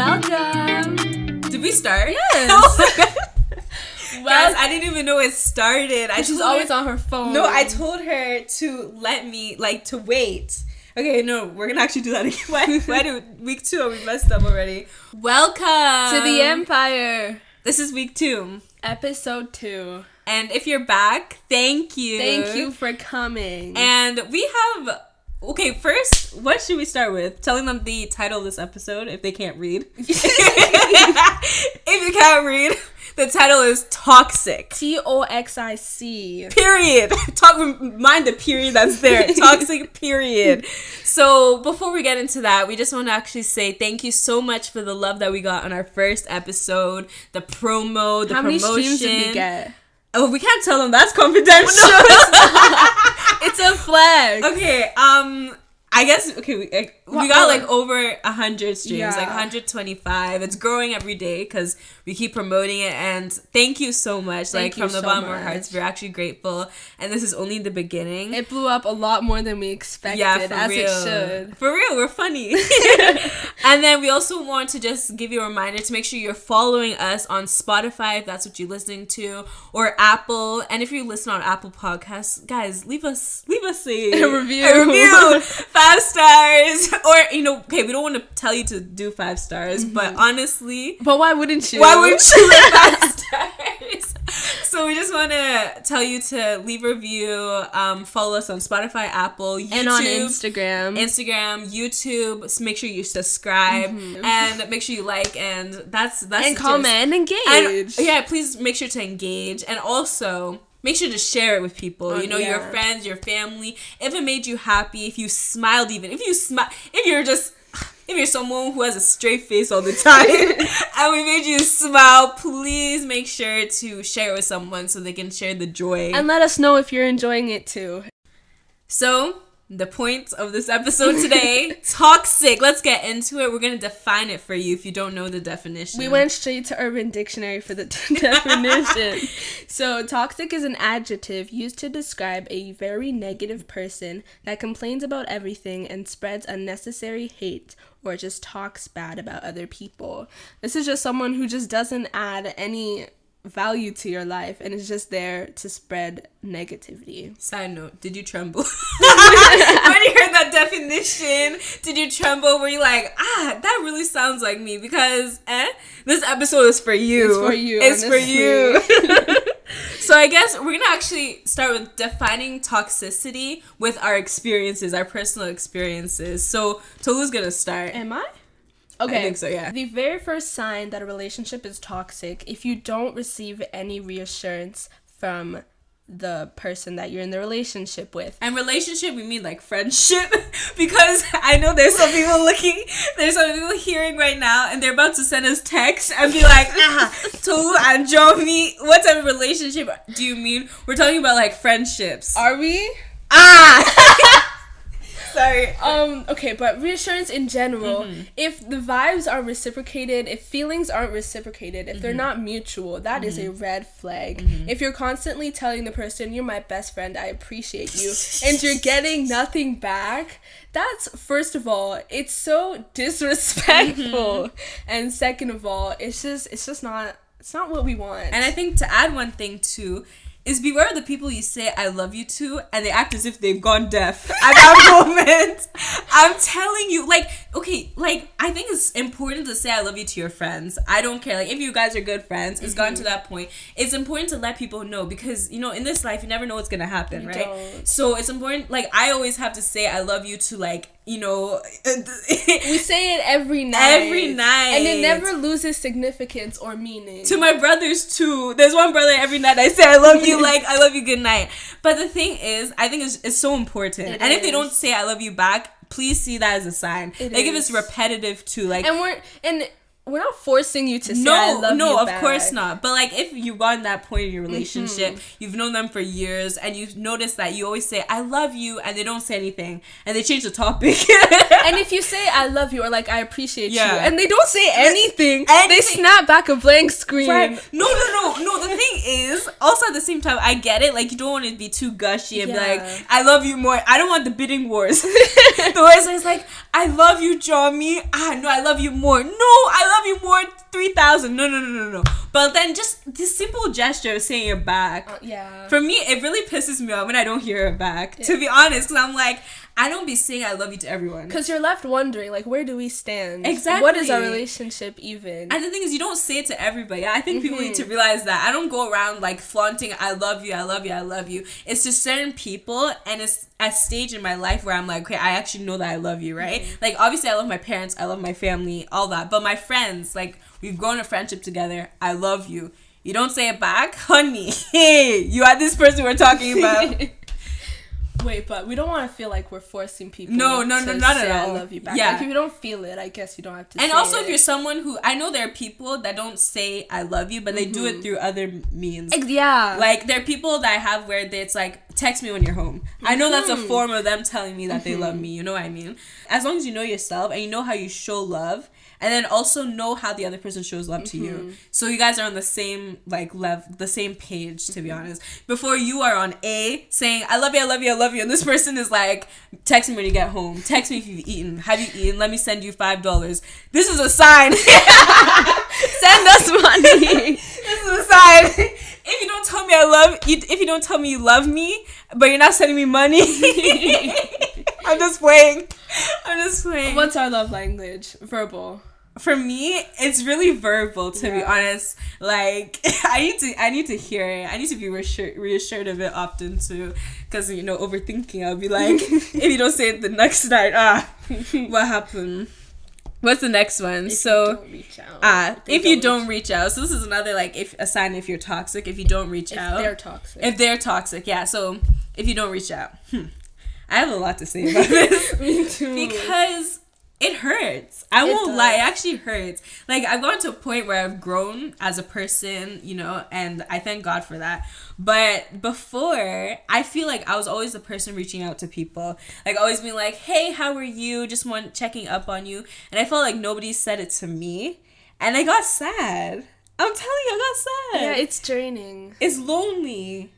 Welcome. Did we start? Yes. Oh my God. Guys, I didn't even know it started. She's always on her phone. No, I told her to let me, to wait. Okay, no, we're gonna actually do that again. Why do week 2 we messed up already? Welcome to the Empire. This is week 2. Episode 2. And if you're back, thank you. Thank you for coming. And we have... Okay, first, what should we start with? Telling them the title of this episode if they can't read. If you can't read, the title is Toxic. Toxic. Period. Mind the period that's there. Toxic, period. So before we get into that, we just want to actually say thank you so much for the love that we got on our first episode, the promo, the promotion. How many streams did we get? Oh, we can't tell them. That's confidential. No, it's a flag. Okay, I guess, okay, we got over 100 streams, yeah. 125. It's growing every day because we keep promoting it, and thank you so much. From the bottom of our hearts, we're actually grateful, and this is only the beginning. It blew up a lot more than we expected, it should. For real, we're funny. And then we also want to just give you a reminder to make sure you're following us on Spotify if that's what you're listening to, or Apple. And if you listen on Apple Podcasts, guys, leave us a review. 5 stars. Or, okay, we don't want to tell you to do 5 stars, but honestly... But why wouldn't you? Why wouldn't you leave 5 stars? So we just want to tell you to leave a review, follow us on Spotify, Apple, YouTube. And on Instagram, YouTube. So make sure you subscribe, and make sure you like, and that's and comment and engage. And, please make sure to engage, and also... make sure to share it with people, your friends, your family. If it made you happy, if you smiled even, if you're someone who has a straight face all the time and we made you smile, please make sure to share it with someone so they can share the joy. And let us know if you're enjoying it too. So... the point of this episode today, toxic. Let's get into it. We're going to define it for you if you don't know the definition. We went straight to Urban Dictionary for the definition. So, toxic is an adjective used to describe a very negative person that complains about everything and spreads unnecessary hate or just talks bad about other people. This is just someone who just doesn't add any value to your life and is just there to spread negativity. Side note, did you tremble? When you heard that definition, did you tremble? Were you like, that really sounds like me? Because this episode is for you. It's for you. It's for you. So I guess we're gonna actually start with defining toxicity with our experiences, our personal experiences. So Tolu's gonna start. Am I? Okay. I think so, yeah. The very first sign that a relationship is toxic, if you don't receive any reassurance from the person that you're in the relationship with. And relationship, we mean friendship, because I know there's some people hearing right now, and they're about to send us texts and be like, Tolu and Jomi, what type of relationship do you mean? We're talking about friendships. Are we? Sorry. Okay, but reassurance in general, if the vibes are reciprocated, if feelings aren't reciprocated, if they're not mutual, that is a red flag. If you're constantly telling the person, you're my best friend, I appreciate you, and you're getting nothing back, that's, first of all, it's so disrespectful. And second of all, it's not what we want. And I think to add one thing too, is beware of the people you say I love you to and they act as if they've gone deaf at that moment. I'm telling you, I think it's important to say I love you to your friends. I don't care. If you guys are good friends, it's gotten to that point. It's important to let people know because, in this life, you never know what's going to happen, right? Don't. So it's important, I always have to say I love you to, we say it every night. Every night. And it never loses significance or meaning. To my brothers, too. There's one brother every night I say I love you, I love you, good night. But the thing is, I think it's so important. If they don't say I love you back, please see that as a sign. If it's repetitive, too. And we're not forcing you to say I love you No, of back. course not. But if you got in that point in your relationship, you've known them for years, and you've noticed that you always say I love you, and they don't say anything, and they change the topic. Yeah. And if you say I love you or like I appreciate you, and they don't say anything, they snap back a blank screen. Right. No. The thing is, also at the same time, I get it. Like, you don't want to be too gushy and be like, I love you more. I don't want the bidding wars. The words is like, I love you, Johnny. No, I love you more. No, I love you more. 3,000. No. But then just this simple gesture of saying it back. For me, it really pisses me off when I don't hear it back. To be honest, because I'm like, I don't be saying I love you to everyone. Because you're left wondering, like, where do we stand? Exactly. What is our relationship even? And the thing is, you don't say it to everybody. I think people need to realize that. I don't go around, like, flaunting, I love you, I love you, I love you. It's to certain people, and it's a stage in my life where I'm like, okay, I actually know that I love you, right? Like, obviously, I love my parents, I love my family, all that. But my friends, like, we've grown a friendship together. I love you. You don't say it back? Honey, hey, you are this person we're talking about. Wait, but we don't want to feel like we're forcing people not say at all. I love you back. Yeah. Like, if you don't feel it, I guess you don't have to say it. And also, if you're someone who... I know there are people that don't say I love you, but they do it through other means. Yeah. Like, there are people that I have where it's like, text me when you're home. I know that's a form of them telling me that they love me. You know what I mean? As long as you know yourself and you know how you show love, and then also know how the other person shows love to you. So you guys are on the same, like, the same page, to be honest. Before you are on A, saying, I love you, I love you, I love you. And this person is like, text me when you get home. Text me if you've eaten. Have you eaten? Let me send you $5. This is a sign. Send us money. This is a sign. If you don't tell me if you don't tell me you love me, but you're not sending me money, I'm just playing. What's our love language? Verbal. For me, it's really verbal, to be honest. Like, I need to hear it. I need to be reassured of it often too, because overthinking. I'll be like, if you don't say it the next night, what happened? What's the next one? If you don't reach out. If you don't reach out. So this is another, like, a sign if you're toxic. If you don't reach out. If they're toxic, yeah. So if you don't reach out, I have a lot to say about this. Me too. Because it hurts. I won't lie. It actually hurts. Like, I've gotten to a point where I've grown as a person, and I thank God for that. But before, I feel like I was always the person reaching out to people. Like, always being like, hey, how are you? Just checking up on you. And I felt like nobody said it to me. And I got sad. I'm telling you, I got sad. Yeah, it's draining. It's lonely.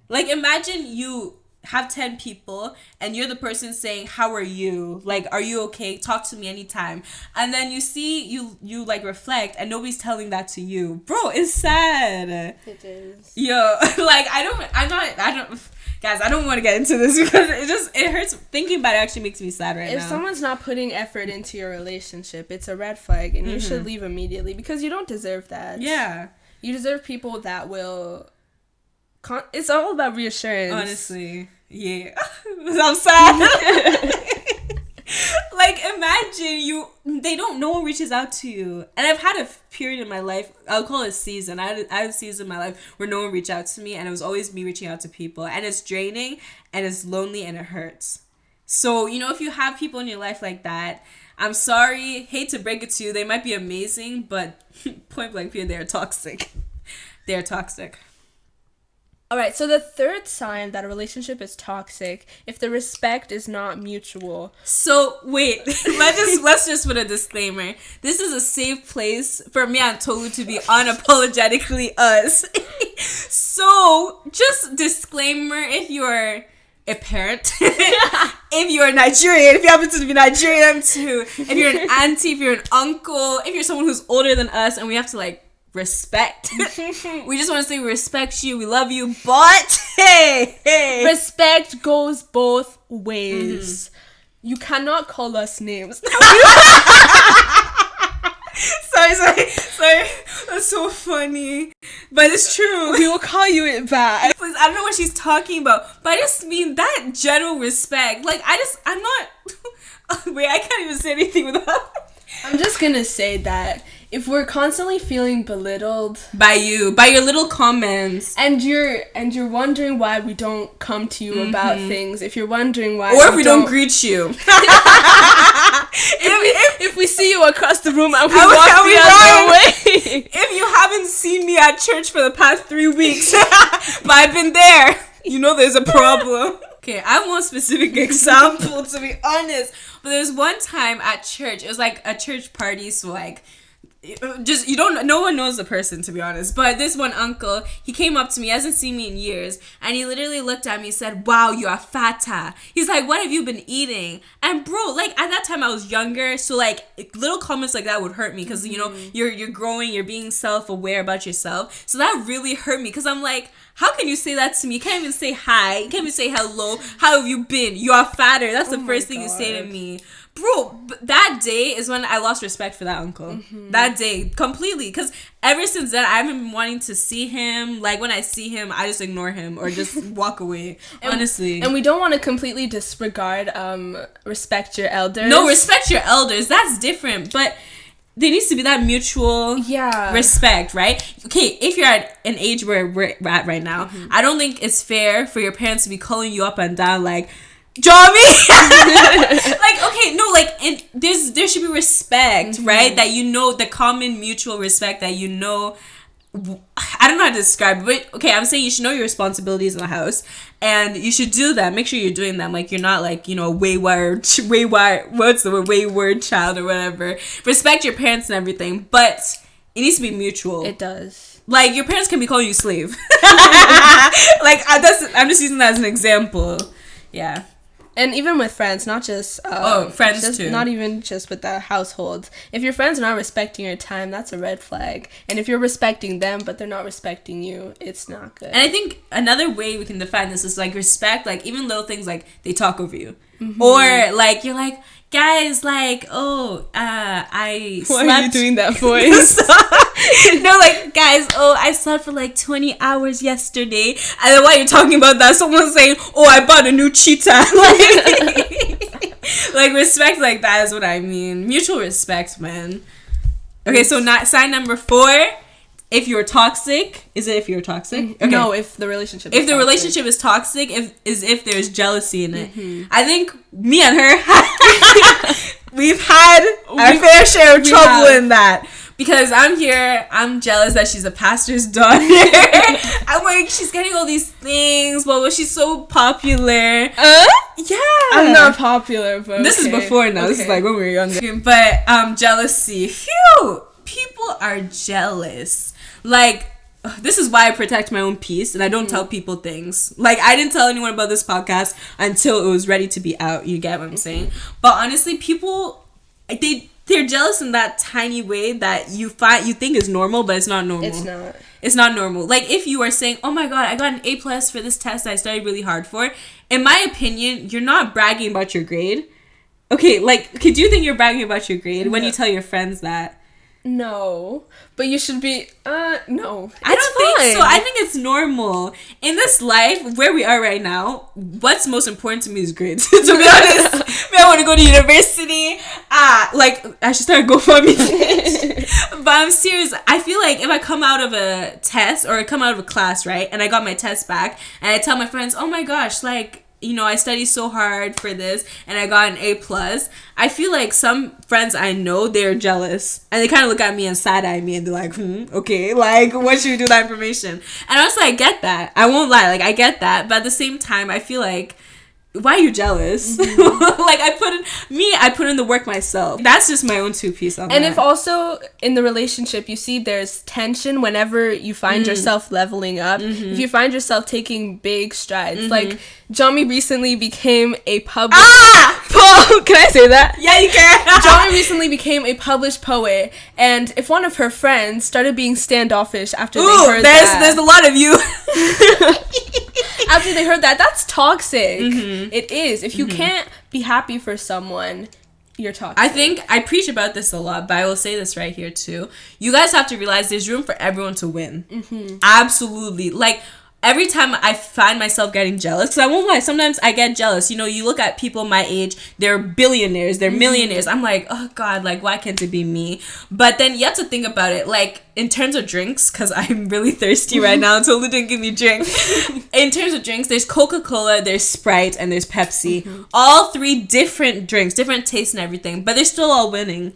Like, imagine you have 10 people and you're the person saying, how are you? Like, are you okay? Talk to me anytime. And then you see, you like reflect and nobody's telling that to you. Bro, it's sad. It is. Yo, like, guys, I don't want to get into this because it hurts. Thinking about it actually makes me sad now. If someone's not putting effort into your relationship, it's a red flag and you should leave immediately because you don't deserve that. Yeah. You deserve people that will... It's all about reassurance. Honestly. Yeah. I'm sad. Like, imagine no one reaches out to you. And I've had a period in my life, I'll call it a season. I had a season in my life where no one reached out to me, and it was always me reaching out to people. And it's draining, and it's lonely, and it hurts. So, if you have people in your life like that, I'm sorry, hate to break it to you, they might be amazing, but point blank period, they're toxic. They're toxic. All right, so the third sign that a relationship is toxic if the respect is not mutual. So wait, let's just put a disclaimer. This is a safe place for me and Tolu to be unapologetically us. So just disclaimer: if you're a parent, if you're Nigerian, if you happen to be Nigerian too, if you're an auntie, if you're an uncle, if you're someone who's older than us, and we have to like respect. We just want to say we respect you, we love you, but hey, respect goes both ways. You cannot call us names. Sorry. That's so funny, but it's true. We will call you it back. Please, I don't know what she's talking about, but I just mean that general respect. Like, I'm not. Wait, I can't even say anything without. I'm just gonna say that if we're constantly feeling belittled by your little comments, and you're wondering why we don't come to you about things, if you're wondering why, or if we don't greet you, if we see you across the room and we walk the other way, if you haven't seen me at church for the past 3 weeks, but I've been there, there's a problem. Okay, I want a specific example, to be honest. But there was one time at church, it was like a church party, so like, just no one knows the person, to be honest, but this one uncle, he came up to me, he hasn't seen me in years, and he literally looked at me and said, wow, you are fatter. He's like, what have you been eating? And bro, like at that time I was younger, so like little comments like that would hurt me, because you know, you're growing, you're being self-aware about yourself, so that really hurt me, because I'm like, how can you say that to me? You can't even say hi, you can't even say hello, how have you been? You are fatter. That's the first thing you say to me. Bro, that day is when I lost respect for that uncle. That day, completely. Because ever since then, I haven't been wanting to see him. Like, when I see him, I just ignore him or just walk away, honestly. And we don't want to completely disregard respect your elders. No, respect your elders. That's different. But there needs to be that mutual respect, right? Okay, if you're at an age where we're at right now, I don't think it's fair for your parents to be calling you up and down like, Johnny. Like, okay, no, like, there should be respect, right? That you know, the common mutual respect that you know. I don't know how to describe it, but okay, I'm saying you should know your responsibilities in the house, and you should do them. Make sure you're doing them. Like, you're not like, you know, wayward, what's the word, wayward child or whatever. Respect your parents and everything, but it needs to be mutual. It does. Like, your parents can be calling you slave. Like, I'm just using that as an example. Yeah. And even with friends, not just friends too. Not even just with the household. If your friends are not respecting your time, that's a red flag. And if you're respecting them, but they're not respecting you, it's not good. And I think another way we can define this is like respect, like even little things like they talk over you, or like you're like, guys, like, oh, I slept. Why are you doing that voice? No, like, guys, oh, I slept for like 20 hours yesterday. And then while you're talking about that, someone's saying, oh, I bought a new cheetah. Like, respect like that is what I mean. Mutual respect, man. Okay, so sign number 4. If you're toxic, is it if you're toxic? Okay. No, if the relationship is relationship is toxic, if there's jealousy in it. I think me and her, we've had our fair share of trouble in that. Because I'm jealous that she's a pastor's daughter. I'm like, she's getting all these things, but she's so popular. Yeah. I'm not popular, but this is before now. Okay. This is like when we were younger. But jealousy. Phew. People are jealous. Like, this is why I protect my own peace and I don't tell people things. Like, I didn't tell anyone about this podcast until it was ready to be out. You get what I'm saying? But honestly, people, they're jealous in that tiny way that you think is normal, but it's not normal. It's not normal. Like, if you are saying, oh my god, I got an A+ for this test I studied really hard for, in my opinion, you're not bragging about your grade. Okay, like, do you think you're bragging about your grade when you tell your friends that? No, but you should be, no. I don't think so. I think it's normal. In this life, where we are right now, what's most important to me is grades. To be honest, I want to go to university. Like, I should start a GoFundMe page. But I'm serious. I feel like if I come out of a test or I come out of a class, right, and I got my test back, and I tell my friends, oh my gosh, like, you know, I studied so hard for this and I got an A+. I feel like some friends I know, they're jealous and they kind of look at me and side-eye me and they're like, okay, like, what should we do with that information? And honestly, I get that. I won't lie, like, I get that. But at the same time, I feel like, why are you jealous? Like, I put in the work myself. That's just my own 2 piece on that. And if also in the relationship you see there's tension whenever you find yourself leveling up, if you find yourself taking big strides, like Johnny recently became a published can I say that? Yeah, you can. Johnny recently became a published poet, and if one of her friends started being standoffish after they heard there's a lot of you. After they heard that, that's toxic. It is. If you can't be happy for someone, you're toxic. I think I preach about this a lot, but I will say this right here too. You guys have to realize there's room for everyone to win. Absolutely. Like, every time I find myself getting jealous, because I won't lie, sometimes I get jealous. You know, you look at people my age, they're billionaires, they're millionaires. I'm like, oh God, like, why can't it be me? But then you have to think about it, like, in terms of drinks, because I'm really thirsty right now, so Lou didn't give me drink. In terms of drinks, there's Coca-Cola, there's Sprite, and there's Pepsi. All 3 different drinks, different tastes and everything, but they're still all winning.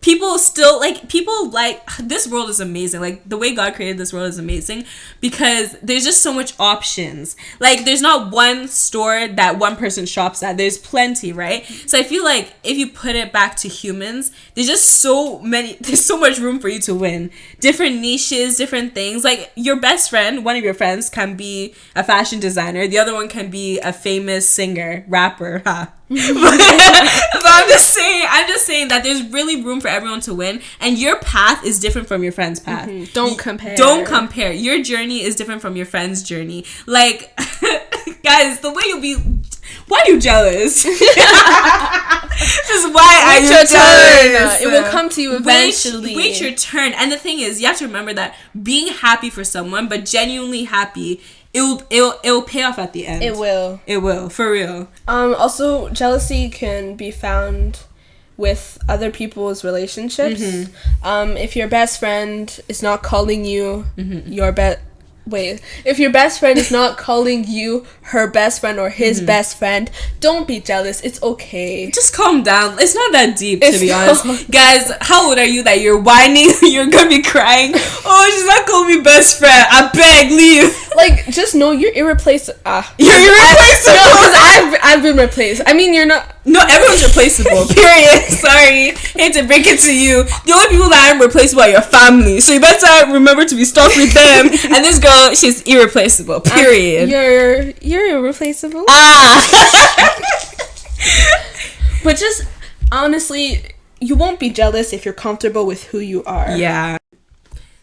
People, this world is amazing. Like, the way God created this world is amazing, because there's just just so much options. Like, there's not one store that one person shops at. There's plenty, right? So I feel like if you put it back to humans, there's so much room for you to win. Different niches, different things. Like, your best friend, one of your friends can be a fashion designer. The other one can be a famous singer, rapper, huh? but I'm just saying that there's really room for everyone to win, and your path is different from your friend's path. Don't compare. Your journey is different from your friend's journey. Like, guys, the way you'll be, why are you jealous? Just why are you jealous? It will come to you eventually. Wait your turn. And the thing is, you have to remember that being happy for someone, but genuinely happy, it'll pay off at the end. It will, for real. Also, jealousy can be found with other people's relationships. If your best friend is not calling you if your best friend is not calling you her best friend or his best friend, don't be jealous. It's okay. Just calm down. It's not that deep, to be honest. Guys, how old are you that you're whining? You're gonna be crying. Oh, she's not calling me best friend. I beg, leave. Like, just know you're irreplaceable. You're irreplaceable. No, because I've been replaced. I mean, you're not. No, everyone's replaceable. Period. Sorry, hate to break it to you. The only people that aren't replaceable are your family. So you better remember to be stuck with them. And this girl, she's irreplaceable. Period. You're irreplaceable. But just honestly, you won't be jealous if you're comfortable with who you are. Yeah.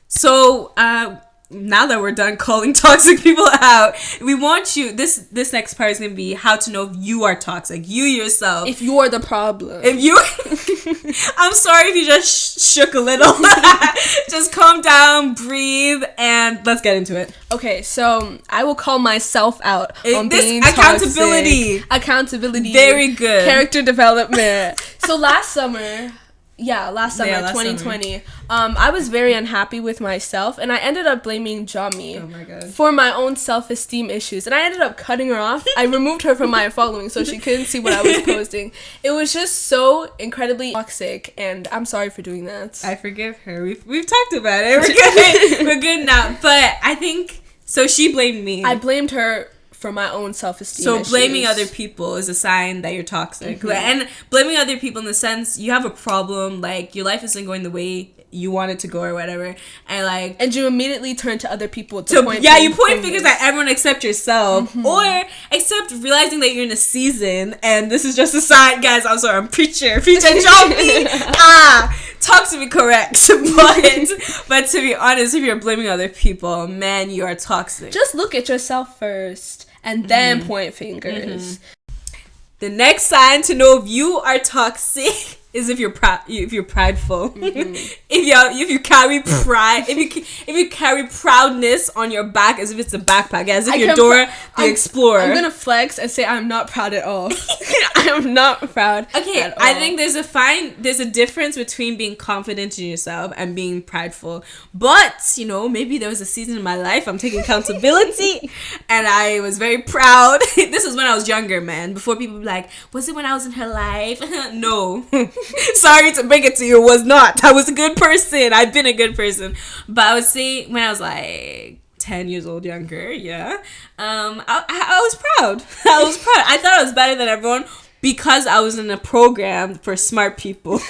So, now that we're done calling toxic people out, we want you, this next part is going to be how to know if you are toxic. You yourself. If you're the problem. I'm sorry if you just shook a little. Just calm down, breathe, and let's get into it. Okay, so I will call myself out on being accountability. Toxic. Accountability. Very good. Character development. So last summer, 2020, I was very unhappy with myself, and I ended up blaming Jami for my own self-esteem issues, and I ended up cutting her off. I removed her from my following so she couldn't see what I was posting. It was just so incredibly toxic, and I'm sorry for doing that. I forgive her. We've talked about it. We're good. We're good now. But I think, so she blamed me. I blamed her for my own self-esteem So issues. Blaming other people is a sign that you're toxic. And blaming other people in the sense you have a problem, like your life isn't going the way you want it to go or whatever, and you immediately turn to other people to point you point fingers at everyone except yourself, or except realizing that you're in a season and this is just a sign. Guys, I'm sorry, I'm preacher drop me. Talk to me correct. But to be honest, if you're blaming other people, man, you are toxic. Just look at yourself first and then point fingers. The next sign to know if you are toxic is if you're prideful. If you carry pride, if you carry proudness on your back as if it's a backpack, as if you're Dora the Explorer. I'm gonna flex and say I'm not proud at all. I'm not proud. Okay, at all. I think there's a difference between being confident in yourself and being prideful. But maybe there was a season in my life I'm taking accountability, and I was very proud. This is when I was younger, man. Before people be like, was it when I was in her life? No. Sorry to break it to you, was not. I was a good person. I've been a good person. But I would say when I was like 10 years old, younger, I was proud. I thought I was better than everyone because I was in a program for smart people. And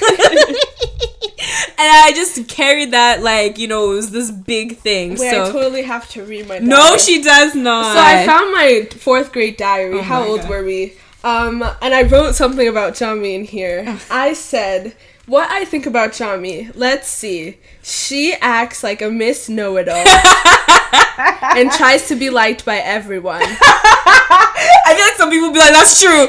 I just carried that it was this big thing. Wait, I totally have to read my diary. No, she does not. So I found my 4th grade diary. Oh, how old were we? And I wrote something about Jami in here. I said, what I think about Jami, let's see. She acts like a Miss Know-It-All and tries to be liked by everyone. I feel like some people be like, that's true.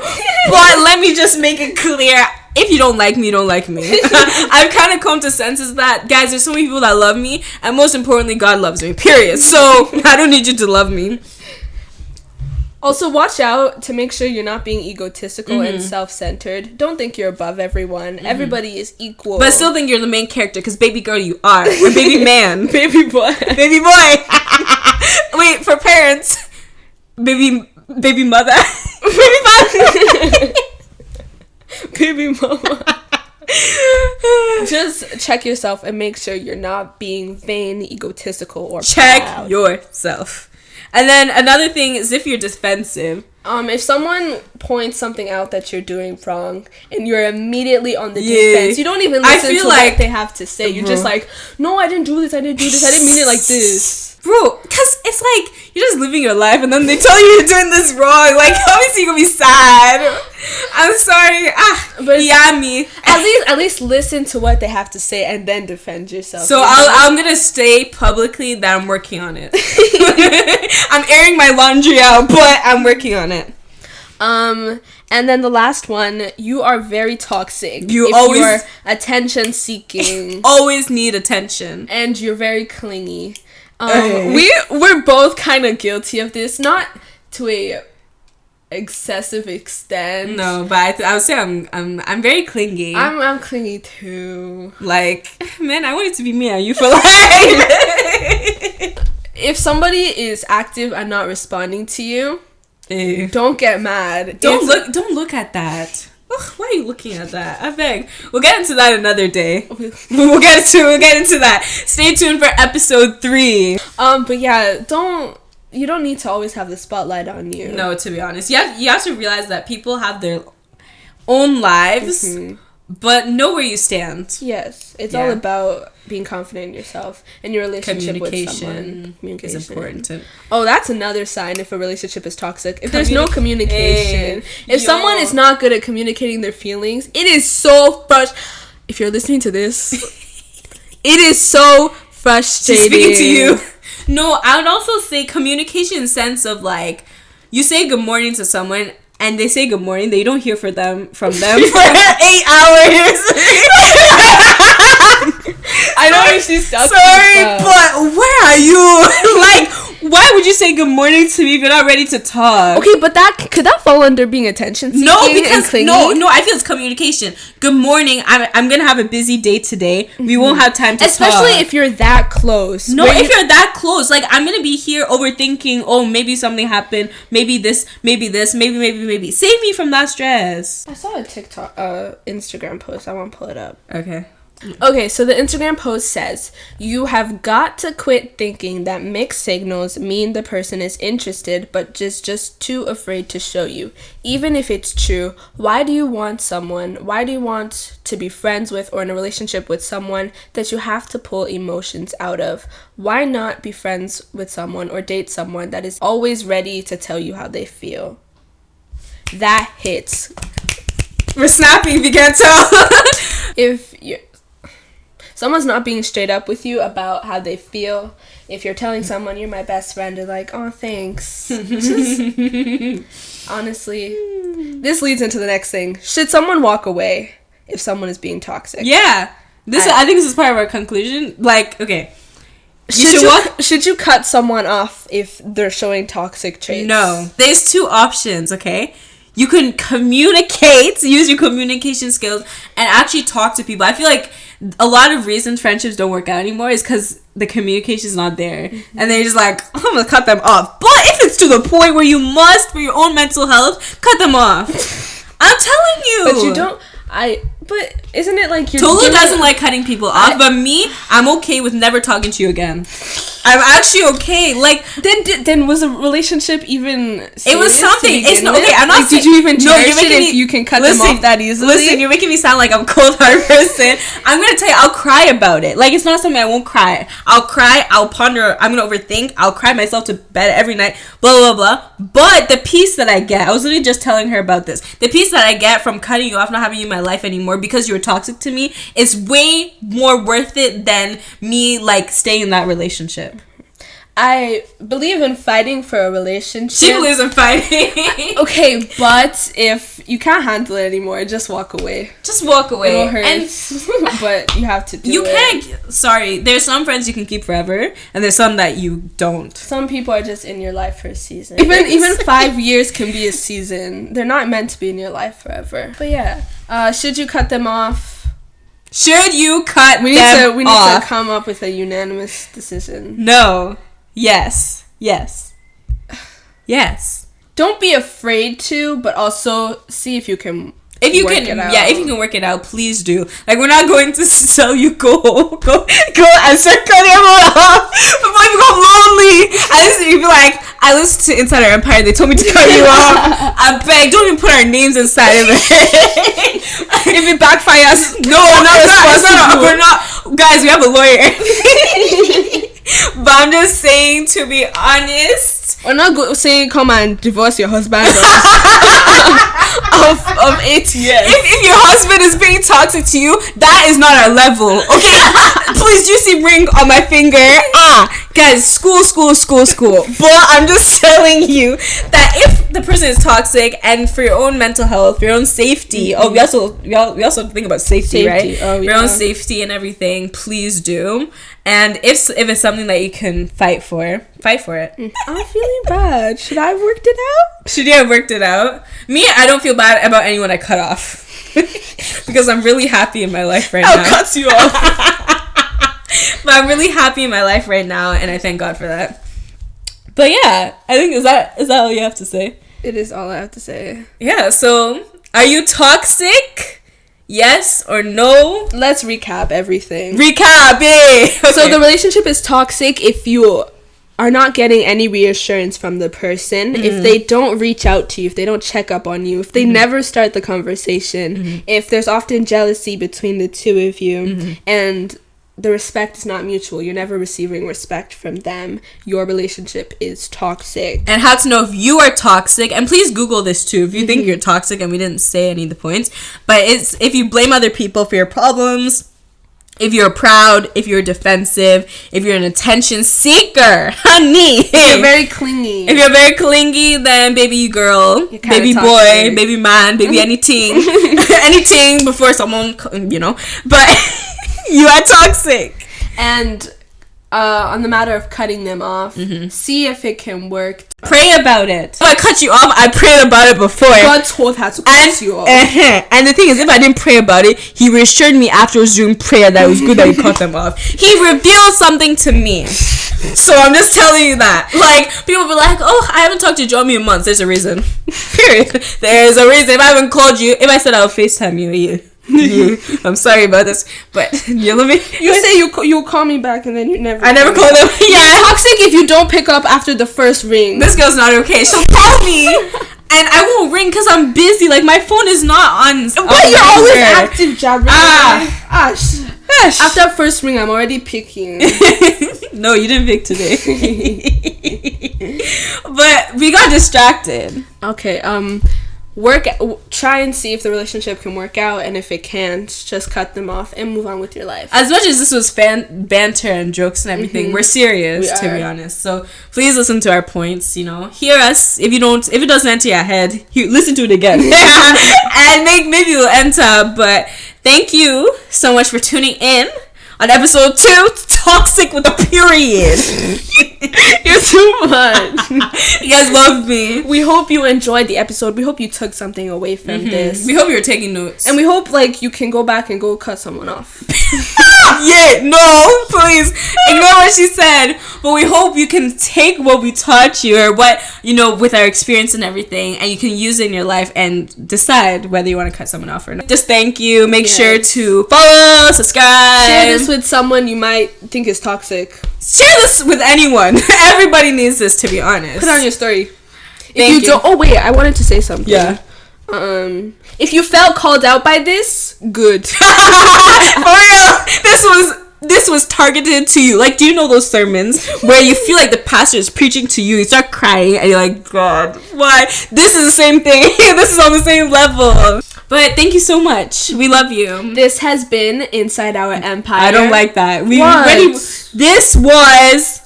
But let me just make it clear. If you don't like me, you don't like me. I've kind of come to senses that, guys, there's so many people that love me. And most importantly, God loves me, period. So I don't need you to love me. Also, watch out to make sure you're not being egotistical and self-centered. Don't think you're above everyone. Everybody is equal. But still think you're the main character, because baby girl you are. Or baby man. Baby boy. Baby boy. Wait, for parents. Baby mother. Baby father. Baby mama. Just check yourself and make sure you're not being vain, egotistical, or check proud. yourself. And then another thing is if you're defensive. If someone points something out that you're doing wrong and you're immediately on the defense, you don't even listen to what they have to say. You're just like, no, I didn't do this, I didn't mean it like this. Bro, because it's like, you're just living your life and then they tell you you're doing this wrong. Like, obviously you're going to be sad. I'm sorry. But yeah, me. At least listen to what they have to say and then defend yourself. So I'm going to stay publicly that I'm working on it. I'm airing my laundry out, but I'm working on it. And then the last one, you are very toxic. You're attention seeking. Always need attention. And you're very clingy. We're both kind of guilty of this, not to a excessive extent. No, but I would say I'm very clingy. I'm clingy too. Like, man, I want it to be me and you for life. If somebody is active and not responding to you, don't get mad. Don't look at that. Ugh, why are you looking at that? I beg. We'll get into that another day. We'll get into that. Stay tuned for episode 3. But yeah, you don't need to always have the spotlight on you. No, to be honest. You have to realize that people have their own lives, but know where you stand. Yes. It's all about being confident in yourself and your relationship with someone. Communication is important. Oh, that's another sign if a relationship is toxic. If there's no communication. If someone is not good at communicating their feelings, it is so if you're listening to this, it is so frustrating. Speaking to you. No, I would also say communication in the sense of like, you say good morning to someone and they say good morning, they don't hear from them for 8 hours. I know she's stuck. Sorry, but where are you? Like, why would you say good morning to me if you're not ready to talk? Okay, but could that fall under being attention seeking? No, because no, I feel it's communication. Good morning. I'm gonna have a busy day today. We won't have time to especially talk. if you're that close. No, if you're that close, like I'm gonna be here overthinking. Oh, maybe something happened. Maybe this. Maybe. Save me from that stress. I saw a TikTok, Instagram post. I want to pull it up. Okay, so the Instagram post says, you have got to quit thinking that mixed signals mean the person is interested but just too afraid to show you. Even if it's true, why do you want to be friends with or in a relationship with someone that you have to pull emotions out of? Why not be friends with someone or date someone that is always ready to tell you how they feel? That hits. We're snapping if you can't tell. If someone's not being straight up with you about how they feel, if you're telling someone you're my best friend, they're like, oh, thanks. Honestly, this leads into the next thing. Should someone walk away if someone is being toxic? Yeah. I think this is part of our conclusion. Like, okay. Should you cut someone off if they're showing toxic traits? No. There's 2 options, okay? You can use your communication skills and actually talk to people. I feel like a lot of reasons friendships don't work out anymore is because the communication is not there. And they're just like, I'm going to cut them off. But if it's to the point where you must, for your own mental health, cut them off. I'm telling you. But you don't... But isn't it like you're... Tolu doesn't like cutting people off, but me, I'm okay with never talking to you again. I'm actually okay. Like, then was a relationship even serious? It was something. It's not okay. I'm not. Like, did you even cherish it if you can cut them off that easily? Listen, you're making me sound like I'm a cold-hearted person. I'm gonna tell you, I'll cry about it. Like, it's not something I won't cry. I'll cry. I'll ponder. I'm gonna overthink. I'll cry myself to bed every night. Blah blah blah. But the peace that I get, I was literally just telling her about this. The peace that I get from cutting you off, not having you in my life anymore because you were toxic to me, is way more worth it than me like staying in that relationship. I believe in fighting for a relationship. She believes in fighting. Okay, but if you can't handle it anymore, just walk away. Just walk away. It'll hurt, but you have to do it. You can't. Sorry, there's some friends you can keep forever, and there's some that you don't. Some people are just in your life for a season. Even 5 years can be a season. They're not meant to be in your life forever. But yeah, should you cut them off? Should you cut them off? We need to come up with a unanimous decision. No. Yes. Yes. Don't be afraid to, but also see if you can If you can, if you can work it out, please do. Like, we're not going to tell you go and start cutting everyone off before you become lonely. You'd be like, I listened to Inside Our Empire. They told me to cut you off. I beg, don't even put our names inside of it. If it backfires, no, we're not. Guys, we have a lawyer. But I'm just saying, to be honest, we're not saying come and divorce your husband of 8 years. If your husband is being toxic to you, that is not our level. Okay, please, you see ring on my finger. Guys, school. But I'm just telling you that if the person is toxic, and for your own mental health, for your own safety, we also think about safety, right? Your own safety and everything, please do. And if it's something that you can fight for it. I'm feeling bad. Should I have worked it out? Should you have worked it out? Me, I don't feel bad about anyone I cut off. Because I'm really happy in my life right now. I'll cut you off. But I'm really happy in my life right now, and I thank God for that. But yeah, I think is that all you have to say? It is all I have to say. Yeah, so are you toxic? Yes or no? Let's recap everything. Okay. So the relationship is toxic if you are not getting any reassurance from the person, if they don't reach out to you, if they don't check up on you, if they never start the conversation, if there's often jealousy between the two of you, and the respect is not mutual, you're never receiving respect from them, your relationship is toxic. And how to know if you are toxic, and please Google this too if you think you're toxic and we didn't say any of the points, but it's if you blame other people for your problems, if you're proud, if you're defensive, if you're an attention seeker, honey. If you're very clingy. If you're very clingy, then baby girl, baby toxic. Boy, baby man, baby anything. Anything before someone, but you are toxic. And on the matter of cutting them off, see if it can work. Pray about it. If I cut you off, I prayed about it before. God told her to cut you off. And the thing is, if I didn't pray about it, he reassured me afterwards during prayer that it was good that he cut them off. He revealed something to me. So I'm just telling you that. Like, people be like, oh, I haven't talked to Jomi in months. There's a reason. Period. There's a reason. If I haven't called you, if I said I'll FaceTime you, I'm sorry about this, but you let me. You say you'll call me back, and then you never. I never call them. Yeah, toxic if you don't pick up after the first ring. This girl's not okay. She'll call me, and I won't ring because I'm busy. Like, my phone is not on. But you're always active, Jabber. After first ring, I'm already picking. No, you didn't pick today. But we got distracted. Okay. Try and see if the relationship can work out, and if it can't, just cut them off and move on with your life. As much as this was banter and jokes and everything, we're serious, to be honest. So please listen to our points, hear us. If it doesn't enter your head, listen to it again. And maybe it'll enter. But thank you so much for tuning in on episode 2, Toxic with a period. You're too much. You guys love me. We hope you enjoyed the episode. We hope you took something away from this. We hope you were taking notes. And we hope, you can go back and go cut someone off. Yeah, no, please. Ignore what she said. But we hope you can take what we taught you, or what, with our experience and everything, and you can use it in your life and decide whether you want to cut someone off or not. Just thank you. Make sure to follow, subscribe. Share this with someone you might think is toxic. Share this with anyone. Everybody needs this, to be honest. Put it on your story. If you don't, oh wait, I wanted to say something. Yeah. If you felt called out by this, good. For real, this was targeted to you. Like, do you know those sermons where you feel like the pastor is preaching to you? You start crying and you're like, God, why? This is the same thing. This is on the same level. But thank you so much. We love you. This has been Inside Our Empire. I don't like that. This was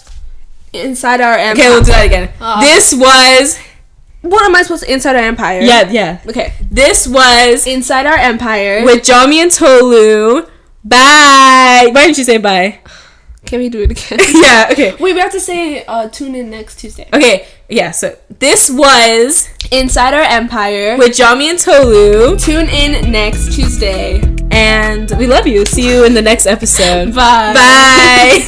Inside Our Empire. Okay, we'll do that again. This was. What am I supposed to? Inside Our Empire. Yeah. Okay. This was Inside Our Empire with Jomi and Tolu. Bye. Why didn't you say bye? Can we do it again? Yeah, okay. Wait, we have to say tune in next Tuesday. Okay, yeah, so this was Inside Our Empire with Jomi and Tolu. Tune in next Tuesday. And we love you. See you in the next episode. Bye. Bye.